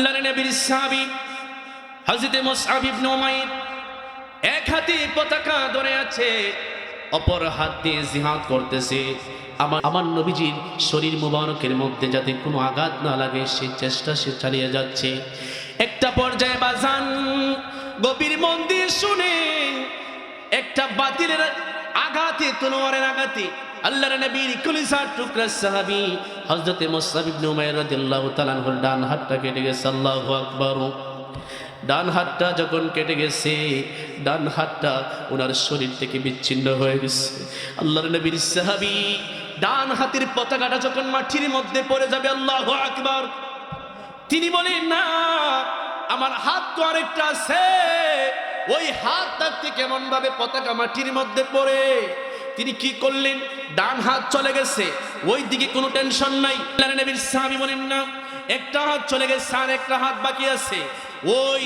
আল্লাহর নবীর সাহাবী হযরত মুসআব ইবনে উমাইর এক হাতে পতাকা ধরে আছে, অপর হাত দিয়ে জিহাদ করতেছে। আমার নবীজির শরীর মুবারকের মধ্যে যাতে কোনো আঘাত না লাগে সেই চেষ্টা সে চালিয়ে যাচ্ছে। একটা পর্যায়ে বাজান গভীর মন দিয়ে শুনে, একটা বাতিলের আঘাতে, তলোয়ারের আঘাতে আল্লাহর নবীর কলিজার টুকরা সাহাবী হযরত মুসআব ইবনে উমাইর রাদিয়াল্লাহু তাআলা আনহুর ডান হাতটা কেটে গেছে। আল্লাহু আকবার। ডান হাতটা যখন কেটে গেছে, ডান হাতটা ওনার শরীর থেকে বিচ্ছিন্ন হয়ে গেছে। আল্লাহর নবীর সাহাবী ডান হাতের পতাকাটা যখন মাটির মধ্যে পড়ে যাবে, আল্লাহু আকবার, তিনি বলেন না, আমার হাত তো আরেকটা আছে, ওই হাত থাকতে কেমন ভাবে পতাকা মাটির মধ্যে পড়ে। তিনি কি করলেন, ডান হাত চলে গেছে, ওই দিকে কোনো টেনশন নাই। আল্লাহর নবীর সাহাবী বলেন না, একটা হাত চলে গেছে আর একটা হাত বাকি আছে, ওই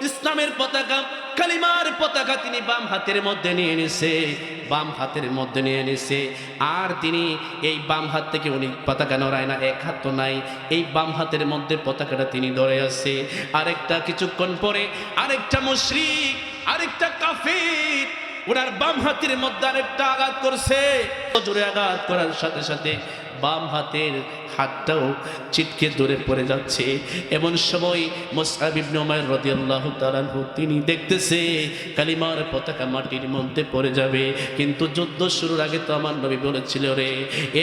ইসলামের পতাকা, কালিমার পতাকা তিনি বাম হাতের মধ্যে নিয়ে নিছে, বাম হাতের মধ্যে নিয়ে নিছে। আর তিনি এই বাম হাত থেকে উনি পতাকা নড়ায় না, এক হাত তো নাই, এই বাম হাতের মধ্যে পতাকাটা তিনি ধরে আছে। আরেকটা কিছুক্ষণ পরে আরেকটা মুশরিক, আরেকটা কাফির ওনার বাম হাতের মধ্যে আরেকটা আঘাত করছে। জোরে আঘাত করার সাথে সাথে বাম হাতের হাতটাও ছিটকে দূরে পড়ে যাচ্ছে। এমন সময় মুসআব ইবনে উমাইর রাদিয়াল্লাহু তাআলা আনহু তিনি দেখতেছে কালিমার পতাকা মাটির মধ্যে পড়ে যাবে। কিন্তু যুদ্ধ শুরুর আগে তো আমার নবী বলেছিল, রে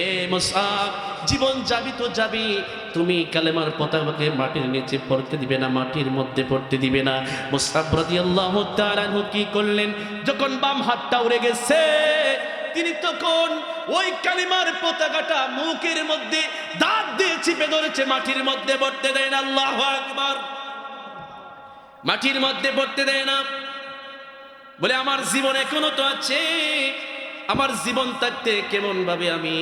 এ মুসআব, জীবন যাবি তো যাবি, তুমি কালেমার পতাকাকে মাটির নিচে পড়তে দিবে না, মাটির মধ্যে পড়তে দিবে না। মুসআব রাদিয়াল্লাহু তাআলা আনহু কি করলেন, যখন বাম হাতটা উড়ে গেছে, তিনি তখন ওই কালিমার পতাকাটা মুখের মধ্যে দাঁত দিয়ে চিপে ধরেছে, মাটির মধ্যে পড়তে দেয় না। আল্লাহু আকবার। মাটির মধ্যে পড়তে দেয় না বলে, আমার জীবন এখনো তো আছে, আমার জীবন থাকতে কেমন ভাবে আমি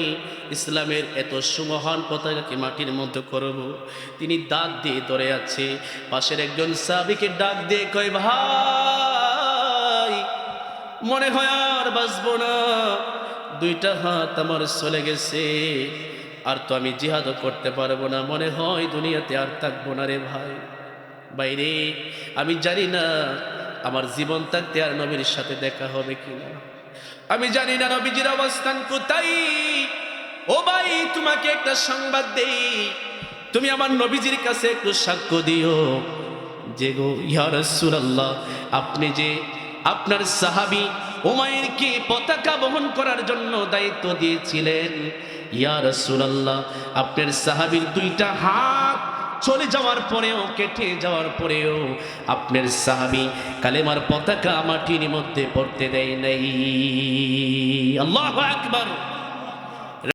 ইসলামের এত সুমহান পতাকাকে মাটির মধ্যে করব। তিনি দাঁত দিয়ে ধরে আছে। পাশের একজন সাহাবীকে ডাক দিয়ে কয়, ভাই, মনে হয় আর বাঁচবো না, দুইটা হাত আমার চলে গেছে, আর তো আমি জিহাদও করতে পারবো না, মনে হয় দুনিয়াতে আর থাকবো না রে ভাই। বাইরে আমি জানি না আমার জীবন থাকতে আর নবীর সাথে দেখা হবে কিনা, আমি জানি না নবীজির অবস্থান কোথায়। ও ভাই, তোমাকে একটা সংবাদ দেই, তুমি আমার নবীজির কাছে একটু সাক্ষ্য দিও যে গো ইয়া রাসূলুল্লাহ, আপনি যে আপনার সাহাবী উমাইরকে পতাকা বহন করার জন্য দায়িত্ব দিয়েছিলেন, ইয়া রাসূলুল্লাহ, আপনার সাহাবীর দুইটা হাত চলে যাওয়ার পরেও, কেটে যাওয়ার পরেও আপনার সাহাবী কালেমার পতাকা মাটির মধ্যে পড়তে দেয় নাই। আল্লাহু আকবার।